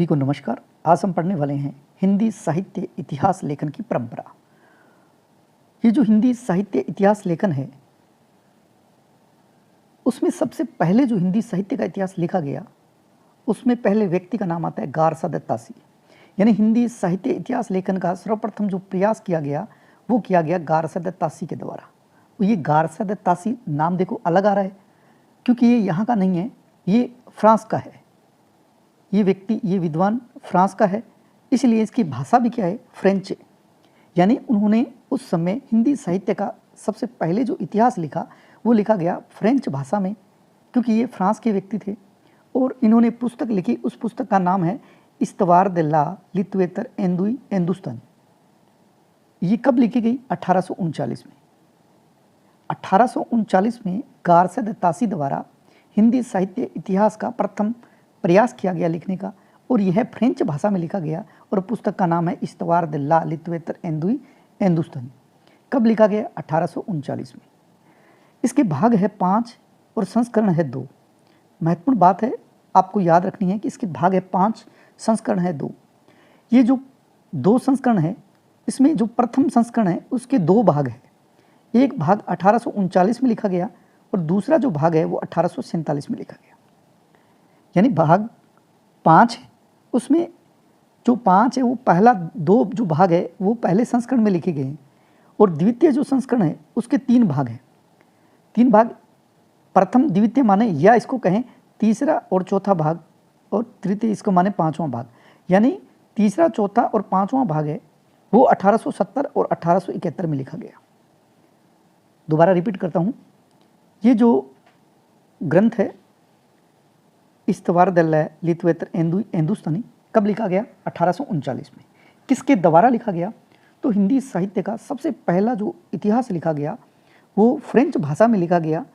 सभी को नमस्कार। आज हम पढ़ने वाले हैं हिंदी साहित्य इतिहास लेखन की परंपरा। ये जो हिंदी साहित्य इतिहास लेखन है, उसमें सबसे पहले जो हिंदी साहित्य का इतिहास लिखा गया, उसमें पहले व्यक्ति का नाम आता है गारसा दत्तासी। यानी हिंदी साहित्य इतिहास लेखन का सर्वप्रथम जो प्रयास किया गया वो किया गया गारसा दत्तासी के द्वारा। ये गारसा दत्तासी नाम देखो अलग आ रहा है, क्योंकि ये यहाँ का नहीं है, ये फ्रांस का है। ये व्यक्ति, ये विद्वान फ्रांस का है, इसलिए इसकी भाषा भी क्या है, फ्रेंच है। यानी उन्होंने उस समय हिंदी साहित्य का सबसे पहले जो इतिहास लिखा वो लिखा गया फ्रेंच भाषा में, क्योंकि ये फ्रांस के व्यक्ति थे। और इन्होंने पुस्तक लिखी, उस पुस्तक का नाम है इस्तवार दे ला लित्वेतर एंदुई एंदुस्तानी। ये कब लिखी गई? 1839 में। 1839 में गारसा दत्तासी द्वारा हिंदी साहित्य इतिहास का प्रथम प्रयास किया गया लिखने का, और यह फ्रेंच भाषा में लिखा गया, और पुस्तक का नाम है इस्तवार दे ला लित्वेतर एंदुई एंदुस्तानी। कब लिखा गया? 1839 में। इसके भाग है 5 और संस्करण है 2। महत्वपूर्ण बात है, आपको याद रखनी है कि इसके भाग है 5, संस्करण है 2। ये जो 2 संस्करण है, इसमें जो प्रथम संस्करण है उसके 2 भाग है। एक भाग 1839 में लिखा गया और दूसरा जो भाग है वो 1847 में लिखा गया। यानी भाग 5 है, उसमें जो 5 है वो पहला 2 जो भाग है वो पहले संस्करण में लिखे गए हैं, और द्वितीय जो संस्करण है उसके 3 भाग हैं। 3 भाग, प्रथम द्वितीय माने या इसको कहें तीसरा और चौथा भाग, और तृतीय इसको माने 5वां भाग। यानी तीसरा, चौथा और 5वां भाग है वो 1870 और 1871 में लिखा गया। दोबारा रिपीट करता हूँ, ये जो ग्रंथ है इस्तवार दे ला लित्वेतर एंदुई एंदुस्तानी कब लिखा गया? 1839 में। किसके द्वारा लिखा गया? तो हिंदी साहित्य का सबसे पहला जो इतिहास लिखा गया वो फ्रेंच भाषा में लिखा गया,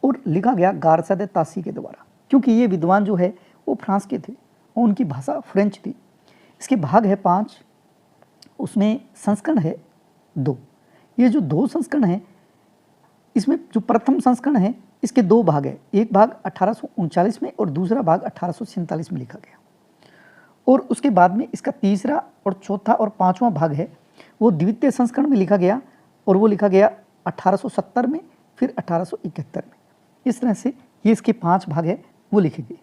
और लिखा गया गारसा दत्तासी के द्वारा, क्योंकि ये विद्वान जो है वो फ्रांस के थे और उनकी भाषा फ्रेंच थी। इसके भाग है 5, उसमें संस्करण है 2। ये जो 2 संस्करण हैं, इसमें जो प्रथम संस्करण है इसके 2 भाग है। एक भाग 1839 में और दूसरा भाग 1847 में लिखा गया, और उसके बाद में इसका तीसरा और चौथा और 5वां भाग है वो द्वितीय संस्करण में लिखा गया, और वो लिखा गया 1870 में, फिर 1871 में। इस तरह से ये इसके 5 भाग है वो लिखे गए।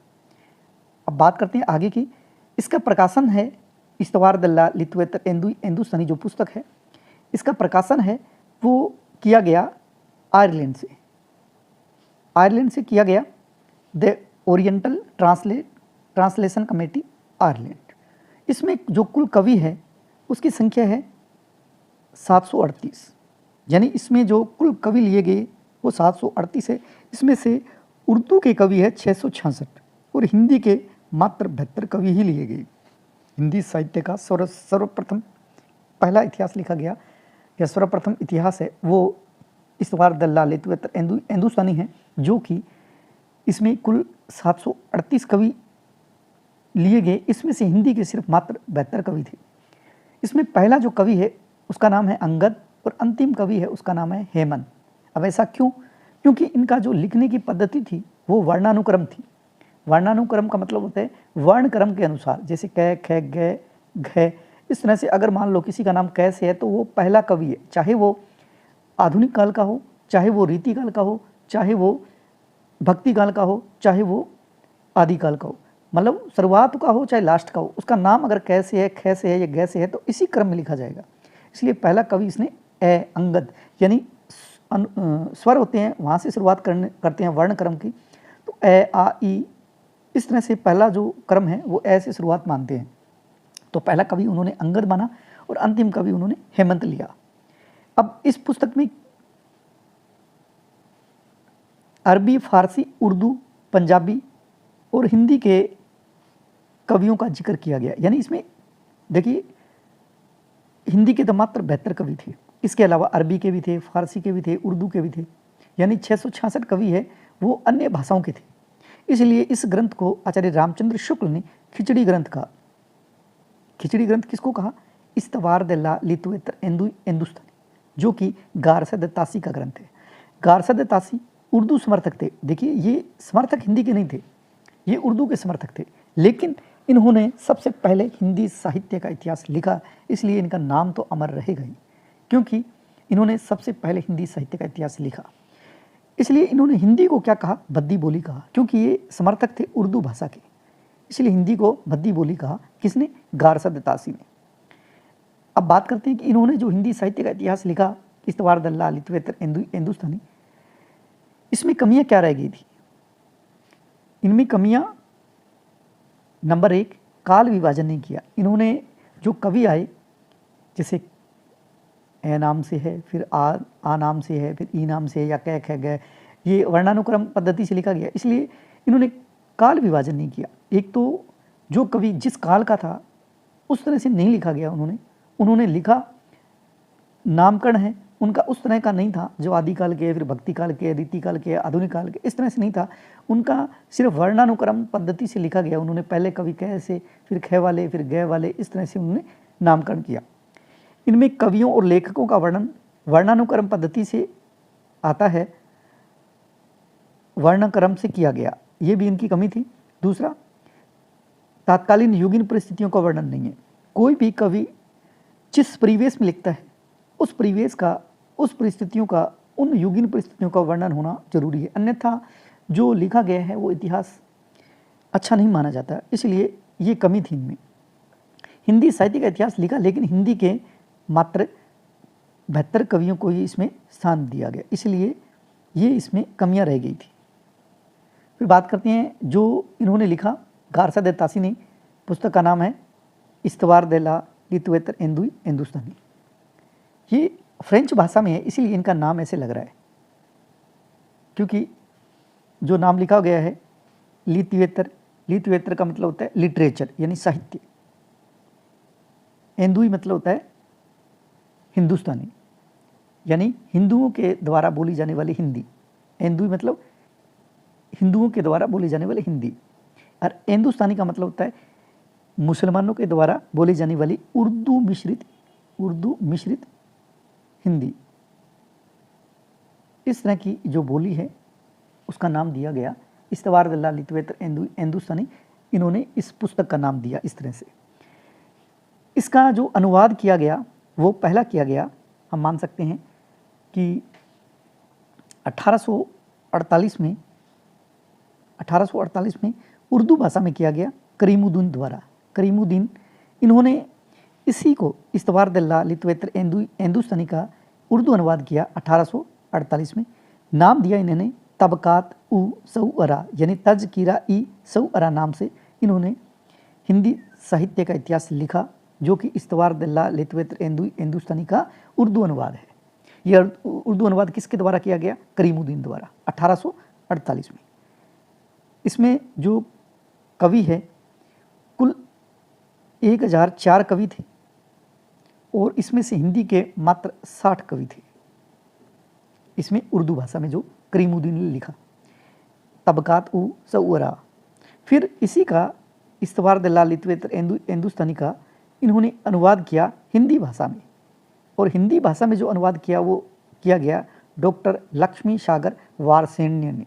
अब बात करते हैं आगे की। इसका प्रकाशन है इस्तवार दे ला लित्वेतर एंदुई एंदुस्तानी जो पुस्तक है, इसका प्रकाशन है वो किया गया आयरलैंड से। आयरलैंड से किया गया, the oriental translation committee Ireland. इसमें जो कुल कवि है उसकी संख्या है 738। यानी इसमें जो कुल कवि लिए गए वो 738 है। इसमें से उर्दू के कवि है 666 और हिंदी के मात्र 72 कवि ही लिए गए। हिंदी साहित्य का सर्वप्रथम पहला इतिहास लिखा गया, या सर्वप्रथम इतिहास है वो इस्तवार दे ला लित्वेतर एंदुई एंदुस्तानी है, जो कि इसमें कुल 738 कवि लिए गए। इसमें से हिंदी के सिर्फ मात्र 72 कवि थे। इसमें पहला जो कवि है उसका नाम है अंगद, और अंतिम कवि है उसका नाम है हेमंत। अब ऐसा क्यों? क्योंकि इनका जो लिखने की पद्धति थी वो वर्णानुक्रम थी। वर्णानुक्रम का मतलब होता है वर्ण क्रम के अनुसार, जैसे क, ख, ग, घ। इस तरह से अगर मान लो किसी का नाम कैसे है तो वो पहला कवि है, चाहे वो आधुनिक काल का हो, चाहे वो रीति काल का हो, चाहे वो भक्ति काल का हो, चाहे वो आदिकाल का हो, मतलब शुरुआत का हो चाहे लास्ट का हो, उसका नाम अगर कैसे है, ख से है या ग से है तो इसी क्रम में लिखा जाएगा। इसलिए पहला कवि इसने ए अंगद, यानी स्वर होते हैं वहाँ से शुरुआत करते हैं वर्ण क्रम की, तो ए आ ई, इस तरह से पहला जो क्रम है वो ए से शुरुआत मानते हैं। तो पहला कवि उन्होंने अंगद माना और अंतिम कवि उन्होंने हेमंत लिया। अब इस पुस्तक में अरबी, फारसी, उर्दू, पंजाबी और हिंदी के कवियों का जिक्र किया गया। यानी इसमें देखिए हिंदी के तो मात्र 72 कवि थे, इसके अलावा अरबी के भी थे, फारसी के भी थे, उर्दू के भी थे। यानी 666 कवि है वो अन्य भाषाओं के थे। इसलिए इस ग्रंथ को आचार्य रामचंद्र शुक्ल ने खिचड़ी ग्रंथ कहा। खिचड़ी ग्रंथ किसको कहा? इस्तवार दे ला लित्वेतर एंदुई एंदुस्तानी, जो कि गारसा दत्तासी का ग्रंथ है। गारसा दत्तासी उर्दू समर्थक थे। देखिए ये समर्थक हिंदी के नहीं थे, ये उर्दू के समर्थक थे, लेकिन इन्होंने सबसे पहले हिंदी साहित्य का इतिहास लिखा, इसलिए इनका नाम तो अमर रहेगा ही, क्योंकि इन्होंने सबसे पहले हिंदी साहित्य का इतिहास लिखा। इसलिए इन्होंने हिंदी को क्या कहा? भद्दी बोली कहा, क्योंकि ये समर्थक थे उर्दू भाषा के, इसलिए हिंदी को भद्दी बोली कहा। किसने? गारसद तासी ने। अब बात करते हैं कि इन्होंने जो हिंदी साहित्य का इतिहास लिखा, इस्तवार दल्ला लित्वेतर हिंदुस्तानी, इसमें कमियां क्या रह गई थी? इनमें कमियां, नंबर 1, काल विभाजन नहीं किया। इन्होंने जो कवि आए, जैसे ए नाम से है, फिर आ नाम से है, फिर ई नाम से है, या कै ख गए, ये वर्णानुक्रम पद्धति से लिखा गया, इसलिए इन्होंने काल विभाजन नहीं किया। एक तो जो कवि जिस काल का था उस तरह से नहीं लिखा गया, उन्होंने लिखा, नामकरण है उनका उस तरह का नहीं था जो आदिकाल के, फिर भक्ति काल के, रीति काल के, आधुनिक काल के, इस तरह से नहीं था। उनका सिर्फ वर्णानुक्रम पद्धति से लिखा गया। उन्होंने पहले कवि कै से, फिर ख वाले, फिर गै वाले, इस तरह से उन्होंने नामकरण किया। इनमें कवियों और लेखकों का वर्णन वर्णानुक्रम पद्धति से आता है, वर्णक्रम से किया गया, ये भी इनकी कमी थी। दूसरा, तात्कालीन युगीन परिस्थितियों का वर्णन नहीं है। कोई भी कवि जिस परिवेश में लिखता है उस परिवेश का, उस परिस्थितियों का, उन युगीन परिस्थितियों का वर्णन होना जरूरी है, अन्यथा जो लिखा गया है वो इतिहास अच्छा नहीं माना जाता। इसलिए ये कमी थी इनमें। हिंदी साहित्य का इतिहास लिखा, लेकिन हिंदी के मात्र 72 कवियों को ही इसमें स्थान दिया गया, इसलिए ये इसमें कमियां रह गई थी। फिर बात करते हैं जो इन्होंने लिखा, गारसद तासी ने, पुस्तक का नाम है इस्तवार दे लित्वेतर हिंदुस्तानी। ये फ्रेंच भाषा में है, इसीलिए इनका नाम ऐसे लग रहा है, क्योंकि जो नाम लिखा गया है लित्वेतर का मतलब होता है लिटरेचर यानी साहित्य, एंदुई मतलब होता है हिंदुस्तानी यानी हिंदुओं के द्वारा बोली जाने वाली हिंदी। एंदुई मतलब हिंदुओं के द्वारा बोली जाने वाली हिंदी, और हिंदुस्तानी का मतलब होता है मुसलमानों के द्वारा बोली जाने वाली उर्दू मिश्रित हिंदी। इस तरह की जो बोली है उसका नाम दिया गया इस्तवार दल्ला लित्वेतर हिंदुस्तानी। इन्होंने इस पुस्तक का नाम दिया इस तरह से। इसका जो अनुवाद किया गया वो पहला किया गया, हम मान सकते हैं कि 1848 में उर्दू भाषा में किया गया करीमुद्दीन द्वारा। करीमुद्दीन, इन्होंने इसी को इस्तवार दल्ला लित्वेतर हिंदुस्तानी का उर्दू अनुवाद किया 1848 में। नाम दिया इन्होंने तबकात उ सऊअरा यानी तज़किरा ई सऊअरा नाम से इन्होंने हिंदी साहित्य का इतिहास लिखा, जो कि इस्तवार दल्ला लित्वेतर हिंदुस्तानी का उर्दू अनुवाद है। यह उर्दू अनुवाद किसके द्वारा किया गया? करीमुद्दीन द्वारा 1848 में। इसमें जो कवि है कुल 1004 कवि थे, और इसमें से हिंदी के मात्र 60 कवि थे। इसमें उर्दू भाषा में जो करीमुद्दीन ने लिखा तबकात उ सऊअरा। फिर इसी का इस्तवार दल्ला लित्वेतर हिंदुस्तानी का इन्होंने अनुवाद किया हिंदी भाषा में, और हिंदी भाषा में जो अनुवाद किया वो किया गया डॉक्टर लक्ष्मी सागर वारसेण्य ने।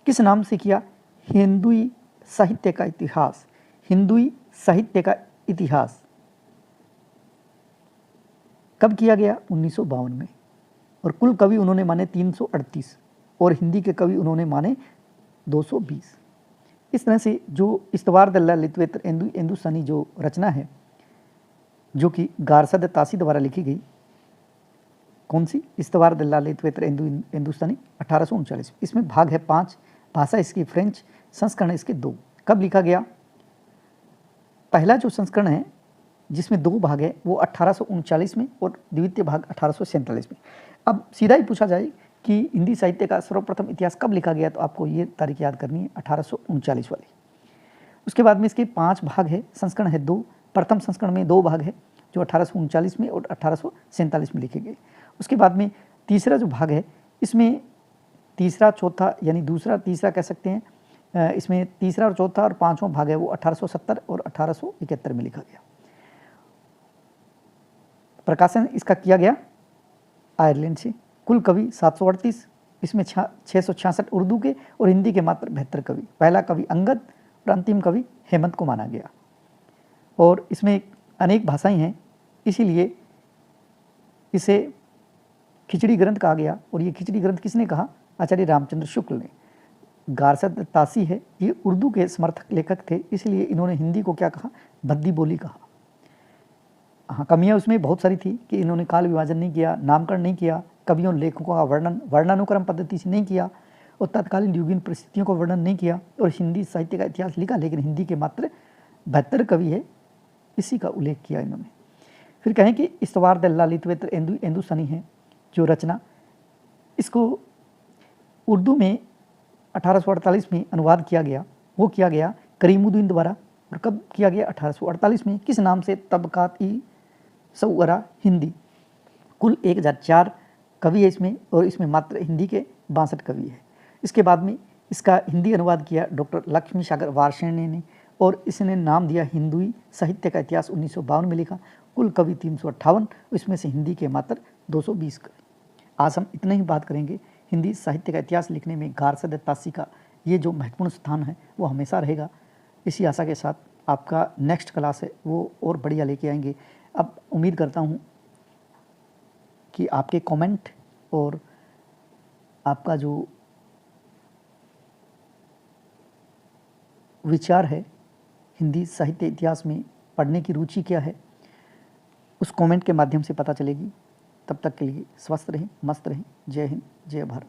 किस नाम से किया? हिंदुई साहित्य का इतिहास। हिंदुई साहित्य का इतिहास कब किया गया? 1952 में। और कुल कवि उन्होंने माने 338, और हिंदी के कवि उन्होंने माने 220। इस तरह से जो इस्तवार दल्ला लित्वेतर हिंदुस्तानी जो रचना है, जो कि गारसद तासी द्वारा लिखी गई, कौन सी? इस्तवार दल्ला लित्वेतर हिंदुस्तानी 1839। इसमें भाग है 5, भाषा इसकी फ्रेंच, संस्करण इसके 2। कब लिखा गया? पहला जो संस्करण है जिसमें 2 भाग है वो 1839 में, और द्वितीय भाग 1847 में। अब सीधा ही पूछा जाए कि हिंदी साहित्य का सर्वप्रथम इतिहास कब लिखा गया, तो आपको ये तारीख याद करनी है, 1839 वाली। उसके बाद में इसके 5 भाग है, संस्करण है 2। प्रथम संस्करण में 2 भाग है जो 1839 में और 1847 में लिखे गए। उसके बाद में तीसरा जो भाग है, इसमें तीसरा चौथा यानी दूसरा तीसरा कह सकते हैं, इसमें तीसरा और चौथा और 5वां भाग है वो 1870 और 1871 में लिखा गया। प्रकाशन इसका किया गया आयरलैंड से। कुल कवि 738, इसमें 666 उर्दू के और हिंदी के मात्र 72 कवि। पहला कवि अंगद और अंतिम कवि हेमंत को माना गया। और इसमें अनेक भाषाएं हैं, इसीलिए इसे खिचड़ी ग्रंथ कहा गया। और ये खिचड़ी ग्रंथ किसने कहा? आचार्य रामचंद्र शुक्ल ने। गारसद तासी है, ये उर्दू के समर्थक लेखक थे, इसलिए इन्होंने हिंदी को क्या कहा? भद्दी बोली कहा। हाँ, कमियाँ उसमें बहुत सारी थी कि इन्होंने काल विभाजन नहीं किया, नामकरण नहीं किया, कवियों लेखकों का वर्णन वर्णानुक्रम पद्धति से नहीं किया, और तत्कालीन युगीन परिस्थितियों का वर्णन नहीं किया, और हिंदी साहित्य का इतिहास लिखा, लेकिन हिंदी के मात्र 72 कवि है, इसी का उल्लेख किया इन्होंने। फिर कहें कि इस्तवार दल्ला लितवेतर एंदु सनी है जो रचना, इसको उर्दू में 1848 में अनुवाद किया गया। वो किया गया करीमुद्दीन द्वारा। और कब किया गया? 1848 में। किस नाम से? तबकात-ई सौअरा हिंदी। कुल 1004 कवि है इसमें, और इसमें मात्र हिंदी के 62 कवि है। इसके बाद में इसका हिंदी अनुवाद किया डॉक्टर लक्ष्मी सागर वार्ष्णेय ने, और इसने नाम दिया हिंदुई साहित्य का इतिहास, 1952 में लिखा। कुल कवि 358, इसमें से हिंदी के मात्र 220 कवि। आज हम इतना ही बात करेंगे। हिंदी साहित्य का इतिहास लिखने में गारसद तासी का ये जो महत्वपूर्ण स्थान है वो हमेशा रहेगा। इसी आशा के साथ आपका नेक्स्ट क्लास है वो और बढ़िया लेके आएंगे। अब उम्मीद करता हूँ कि आपके कमेंट और आपका जो विचार है हिंदी साहित्य इतिहास में पढ़ने की रुचि क्या है, उस कमेंट के माध्यम से पता चलेगी। तब तक के लिए स्वस्थ रहें, मस्त रहें। जय हिंद, जय भारत।